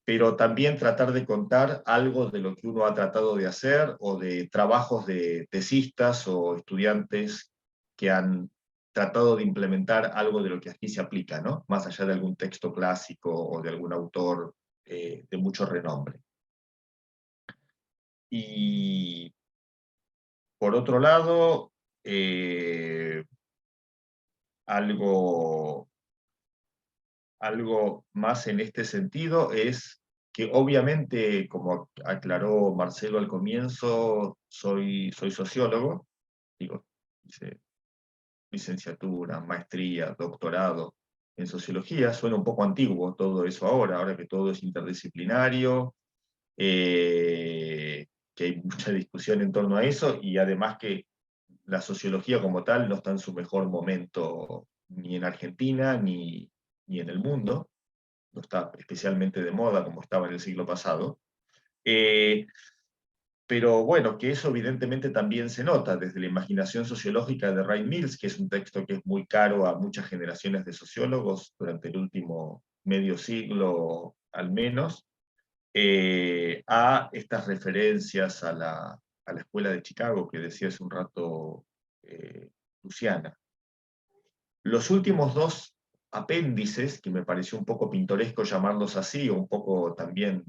Pero también tratar de contar algo de lo que uno ha tratado de hacer o de trabajos de tesistas o estudiantes que han tratado de implementar algo de lo que aquí se aplica, ¿no? Más allá de algún texto clásico o de algún autor de mucho renombre. Y por otro lado, algo más en este sentido es que obviamente, como aclaró Marcelo al comienzo, soy sociólogo, digo, licenciatura, maestría, doctorado en sociología. Suena un poco antiguo todo eso ahora que todo es interdisciplinario, que hay mucha discusión en torno a eso, y además que la sociología como tal no está en su mejor momento ni en Argentina ni en el mundo, no está especialmente de moda como estaba en el siglo pasado. Pero bueno, que eso evidentemente también se nota desde la imaginación sociológica de Ray Mills, que es un texto que es muy caro a muchas generaciones de sociólogos durante el último medio siglo al menos, a estas referencias a la escuela de Chicago que decía hace un rato Luciana. Los últimos dos apéndices, que me pareció un poco pintoresco llamarlos así, o un poco también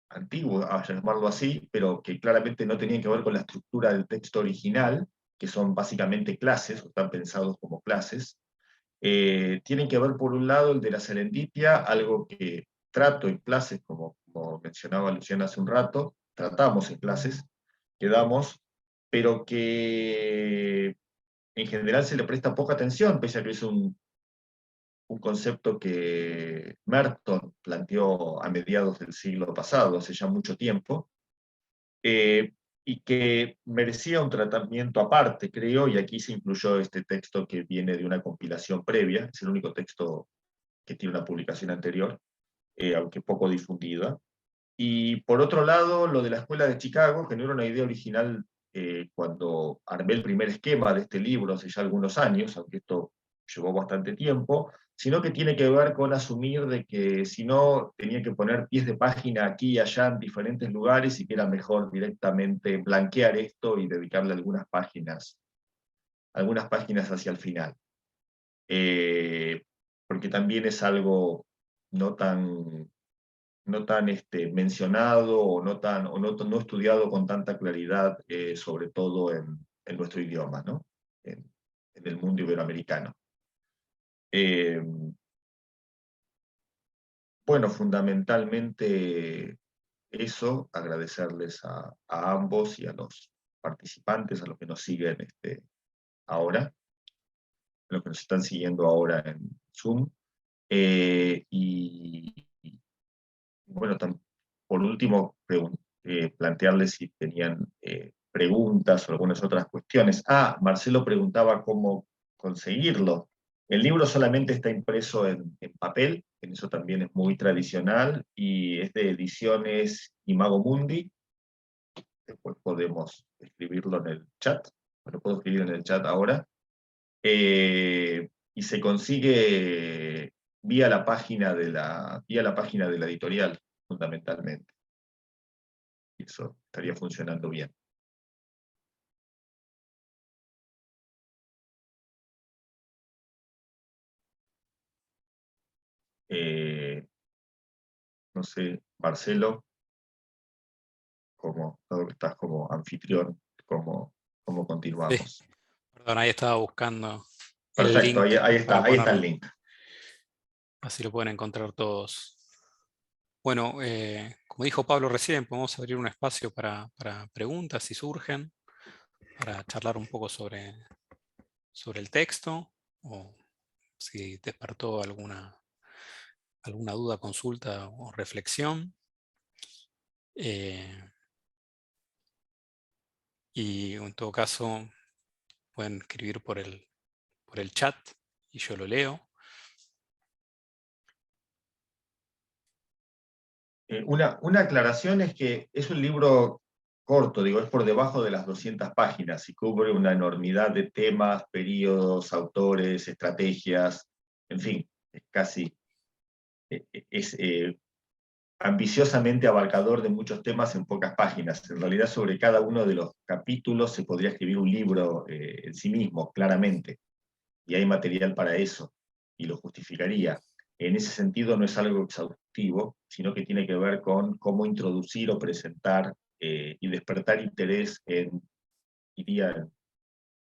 antiguo, a llamarlo así, pero que claramente no tenían que ver con la estructura del texto original, que son básicamente clases, o están pensados como clases, tienen que ver por un lado el de la serendipia, algo que trato en clases, como mencionaba Luciana hace un rato, tratamos en clases que damos, pero que en general se le presta poca atención, pese a que es un concepto que Merton planteó a mediados del siglo pasado, hace ya mucho tiempo, y que merecía un tratamiento aparte, creo, y aquí se incluyó este texto que viene de una compilación previa, es el único texto que tiene una publicación anterior, aunque poco difundida. Y por otro lado, lo de la Escuela de Chicago, que no era una idea original cuando armé el primer esquema de este libro hace ya algunos años, aunque esto llevó bastante tiempo, sino que tiene que ver con asumir de que si no tenía que poner pies de página aquí y allá en diferentes lugares y que era mejor directamente blanquear esto y dedicarle algunas páginas hacia el final. Porque también es algo no tan mencionado o no estudiado con tanta claridad, sobre todo en nuestro idioma, ¿no? En el mundo iberoamericano. Bueno, fundamentalmente eso, agradecerles a ambos y a los participantes, a los que nos siguen ahora, a los que nos están siguiendo ahora en Zoom. Y bueno, por último, plantearles si tenían preguntas o algunas otras cuestiones. Marcelo preguntaba cómo conseguirlo. El libro solamente está impreso en papel, en eso también es muy tradicional, y es de Ediciones Imago Mundi. Después podemos escribirlo en el chat, lo puedo escribir en el chat ahora. Y se consigue vía la página de la editorial, fundamentalmente. Y eso estaría funcionando bien. No sé, Marcelo, dado que estás como anfitrión, ¿cómo Sí, continuamos? perdón, ahí estaba buscando el Perfecto, link ahí para está el ponerlo. link. Así lo pueden encontrar todos. Bueno, como dijo Pablo recién, podemos abrir un espacio para preguntas si surgen, para charlar un poco sobre el texto, o si despertó alguna duda, consulta o reflexión. Y en todo caso, pueden escribir por el chat y yo lo leo. Una aclaración es que es un libro corto, digo, es por debajo de las 200 páginas y cubre una enormidad de temas, periodos, autores, estrategias, en fin, es ambiciosamente abarcador de muchos temas en pocas páginas. En realidad, sobre cada uno de los capítulos se podría escribir un libro en sí mismo, claramente, y hay material para eso, y lo justificaría. En ese sentido, no es algo exhaustivo, sino que tiene que ver con cómo introducir o presentar y despertar interés diría, en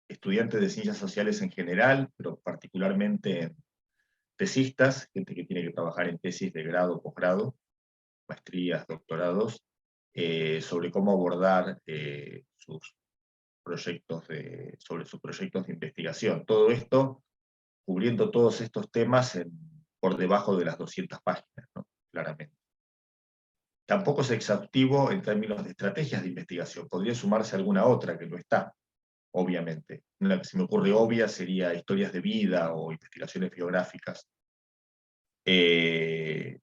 estudiantes de ciencias sociales en general, pero particularmente en tesistas, gente que tiene que trabajar en tesis de grado, posgrado, maestrías, doctorados, sobre cómo abordar sus sobre sus proyectos de investigación. Todo esto cubriendo todos estos temas por debajo de las 200 páginas, ¿no? Claramente. Tampoco es exhaustivo en términos de estrategias de investigación. Podría sumarse alguna otra que no está, obviamente. Una que se me ocurre obvia sería historias de vida o investigaciones biográficas. Pero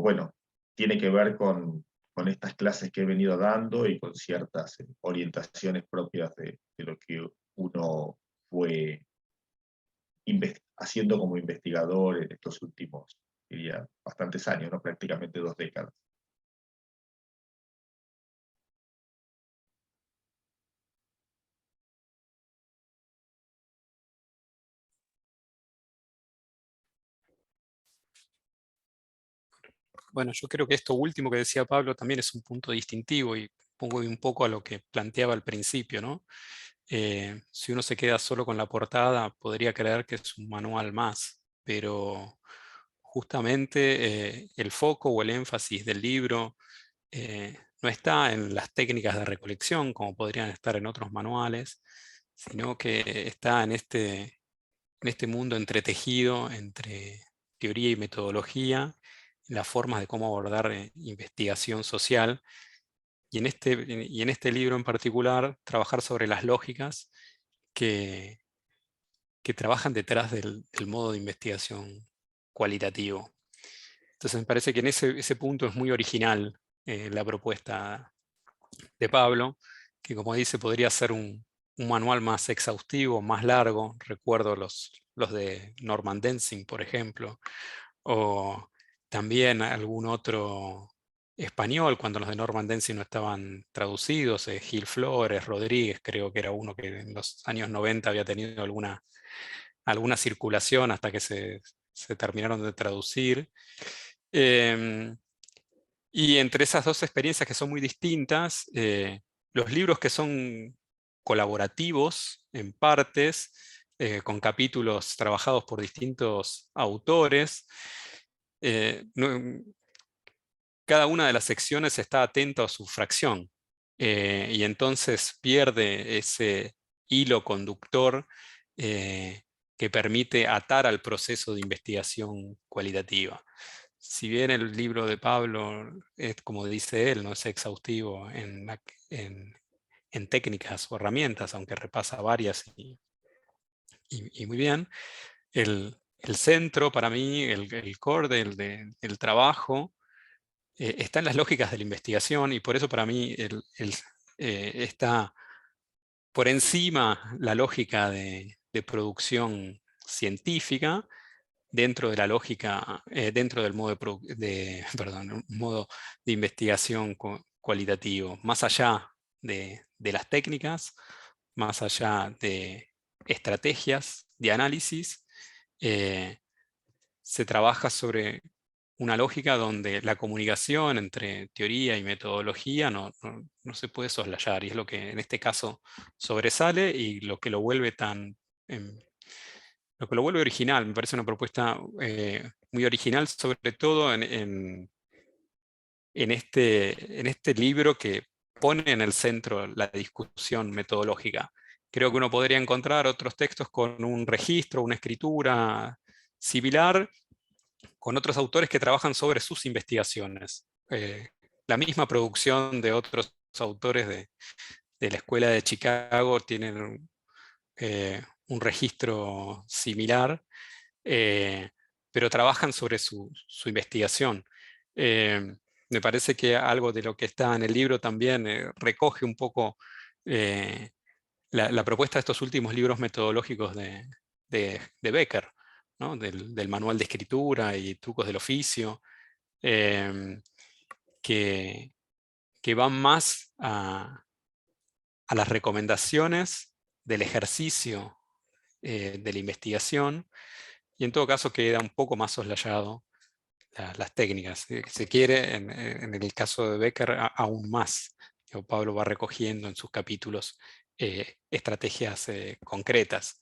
bueno, tiene que ver con estas clases que he venido dando y con ciertas orientaciones propias de lo que uno fue haciendo como investigador en estos últimos, diría, bastantes años, ¿no? Prácticamente 2 décadas. Bueno, yo creo que esto último que decía Pablo también es un punto distintivo y pongo un poco a lo que planteaba al principio, ¿no? Si uno se queda solo con la portada, podría creer que es un manual más, pero justamente el foco o el énfasis del libro no está en las técnicas de recolección, como podrían estar en otros manuales, sino que está en este mundo entretejido entre teoría y metodología, las formas de cómo abordar investigación social, y en este libro en particular, trabajar sobre las lógicas que, que trabajan detrás del modo de investigación cualitativo. Entonces me parece que en ese punto es muy original la propuesta de Pablo, que como dice podría ser un manual más exhaustivo, más largo. Recuerdo los de Norman Densing, por ejemplo, o también algún otro español, cuando los de Norman Densing no estaban traducidos, Gil Flores, Rodríguez, creo que era uno que en los años 90 había tenido alguna circulación hasta que se terminaron de traducir. Y entre esas dos experiencias que son muy distintas, los libros que son colaborativos en partes, con capítulos trabajados por distintos autores, cada una de las secciones está atenta a su fracción, y entonces pierde ese hilo conductor que permite atar al proceso de investigación cualitativa. Si bien el libro de Pablo, como dice él, no es exhaustivo en técnicas o herramientas, aunque repasa varias y muy bien, el centro para mí, el core del trabajo, está en las lógicas de la investigación, y por eso para mí está por encima la lógica de producción científica, dentro de la lógica, dentro del modo perdón, modo de investigación cualitativo, más allá de las técnicas, más allá de estrategias de análisis, se trabaja sobre una lógica donde la comunicación entre teoría y metodología no se puede soslayar, y es lo que en este caso sobresale y lo que lo vuelve lo que lo vuelve original. Me parece una propuesta muy original, sobre todo en este libro que pone en el centro la discusión metodológica. Creo que uno podría encontrar otros textos con un registro, una escritura similar, con otros autores que trabajan sobre sus investigaciones. La misma producción de otros autores de la Escuela de Chicago tienen un registro similar, pero trabajan sobre su investigación. Me parece que algo de lo que está en el libro también recoge un poco la propuesta de estos últimos libros metodológicos de Becker, ¿no? Del manual de escritura y trucos del oficio, que, que van más a las recomendaciones del ejercicio de la investigación, y en todo caso queda un poco más soslayado las técnicas. Si se quiere, en el caso de Becker, aún más. Pablo va recogiendo en sus capítulos estrategias concretas,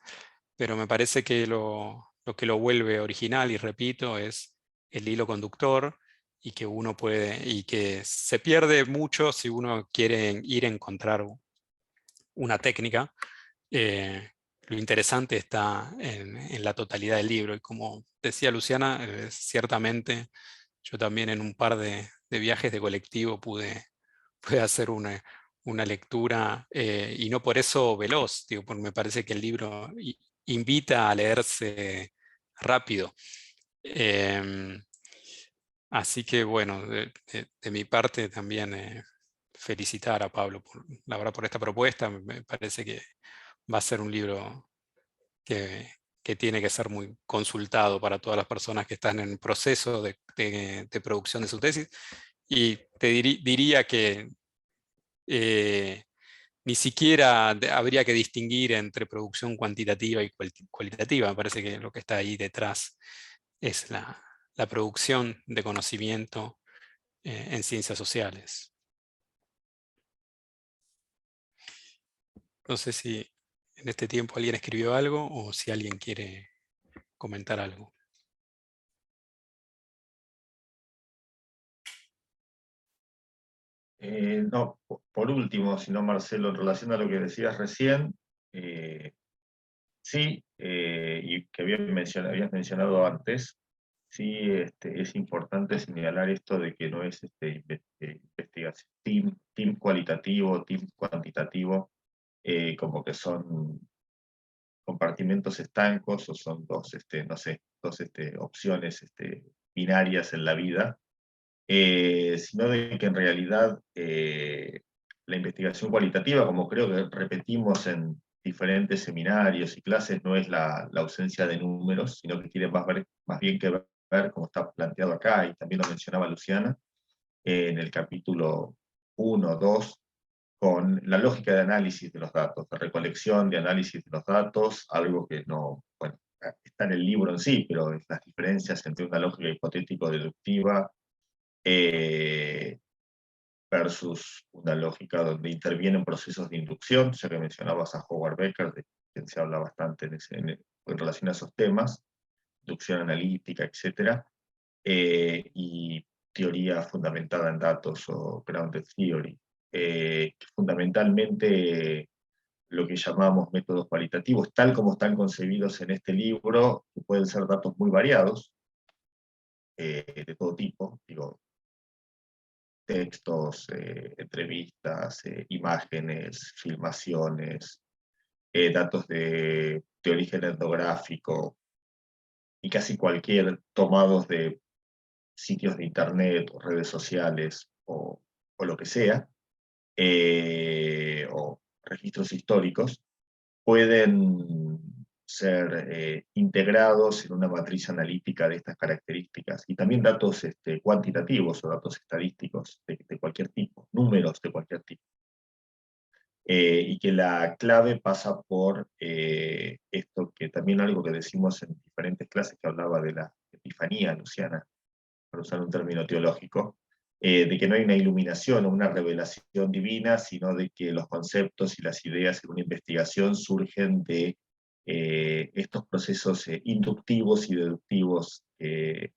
pero me parece que lo que lo vuelve original, y repito, es el hilo conductor, y que se pierde mucho si uno quiere ir a encontrar una técnica. Lo interesante está en la totalidad del libro. Y como decía Luciana, ciertamente yo también en un par de viajes de colectivo pude hacer una lectura, y no por eso veloz, digo, porque me parece que el libro invita a leerse rápido. Así que bueno, de mi parte también felicitar a Pablo la verdad, por esta propuesta. Me parece que va a ser un libro que tiene que ser muy consultado para todas las personas que están en proceso de producción de su tesis. Y te diría que ni siquiera habría que distinguir entre producción cuantitativa y cualitativa. Me parece que lo que está ahí detrás es la producción de conocimiento en ciencias sociales. No sé si en este tiempo alguien escribió algo o si alguien quiere comentar algo. No, por último, si no, Marcelo, en relación a lo que decías recién, sí, y que habías mencionado antes, sí, es importante señalar esto de que no es investigación, team cualitativo, team cuantitativo, como que son compartimentos estancos o son dos, no sé, dos opciones binarias en la vida, sino de que en realidad la investigación cualitativa, como creo que repetimos en diferentes seminarios y clases, no es la ausencia de números, sino que tiene más bien que ver, como está planteado acá, y también lo mencionaba Luciana, en el capítulo 1, 2, con la lógica de análisis de los datos, de recolección, de análisis de los datos, algo que no, bueno, está en el libro en sí, pero las diferencias entre una lógica hipotético-deductiva versus una lógica donde intervienen procesos de inducción, ya que mencionabas a Howard Becker, de quien se habla bastante en relación a esos temas, inducción analítica, etc., y teoría fundamentada en datos o grounded theory, que fundamentalmente lo que llamamos métodos cualitativos, tal como están concebidos en este libro, que pueden ser datos muy variados, de todo tipo, digo, textos, entrevistas, imágenes, filmaciones, datos de origen etnográfico y casi cualquier tomados de sitios de internet o redes sociales o lo que sea, o registros históricos, pueden ser integrados en una matriz analítica de estas características. Y también datos cuantitativos o datos estadísticos de cualquier tipo, números de cualquier tipo. Y que la clave pasa por esto, que también algo que decimos en diferentes clases, que hablaba de la epifanía, Luciana, para usar un término teológico, de que no hay una iluminación o una revelación divina, sino de que los conceptos y las ideas en una investigación surgen de estos procesos inductivos y deductivos, de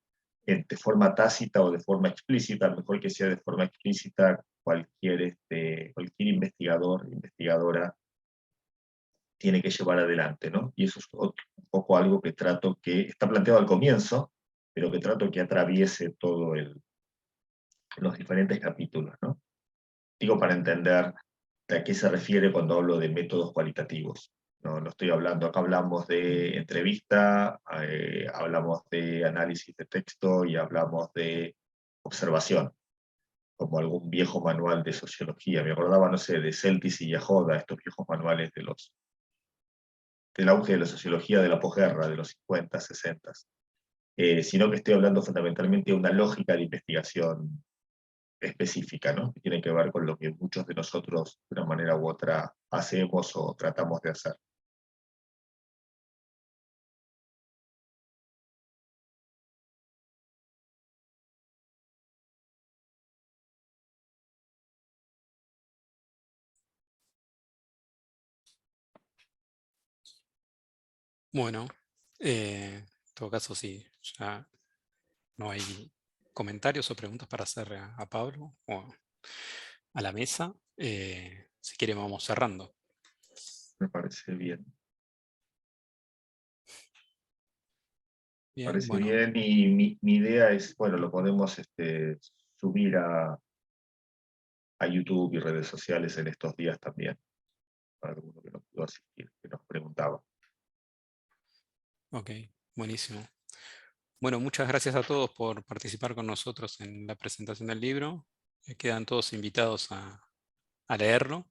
forma tácita o de forma explícita, mejor que sea de forma explícita, cualquier investigador, investigadora tiene que llevar adelante, ¿no? Y eso es un poco algo que trato, que está planteado al comienzo, pero que trato que atraviese todo los diferentes capítulos, ¿no? Digo, para entender a qué se refiere cuando hablo de métodos cualitativos. No estoy hablando, acá hablamos de entrevista, hablamos de análisis de texto y hablamos de observación, como algún viejo manual de sociología. Me acordaba, no sé, de Celtis y Yahoda, estos viejos manuales del auge de la sociología de la posguerra, de los 50, 60, sino que estoy hablando fundamentalmente de una lógica de investigación específica, ¿no? Que tiene que ver con lo que muchos de nosotros, de una manera u otra, hacemos o tratamos de hacer. Bueno, en todo caso, sí, ya no hay comentarios o preguntas para hacer a Pablo o a la mesa. Si quiere, vamos cerrando. Me parece bien. Bien, Parece bueno, bien, y mi idea es, bueno, lo podemos subir a YouTube y redes sociales en estos días también, para alguno que no pudo asistir, que nos preguntaba. ok, buenísimo. Bueno, muchas gracias a todos por participar con nosotros en la presentación del libro. Quedan todos invitados a leerlo.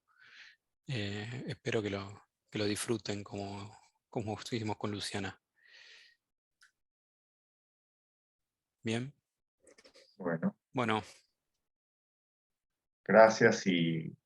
Espero que lo disfruten como estuvimos con Luciana. Bien, Bueno, bueno, gracias y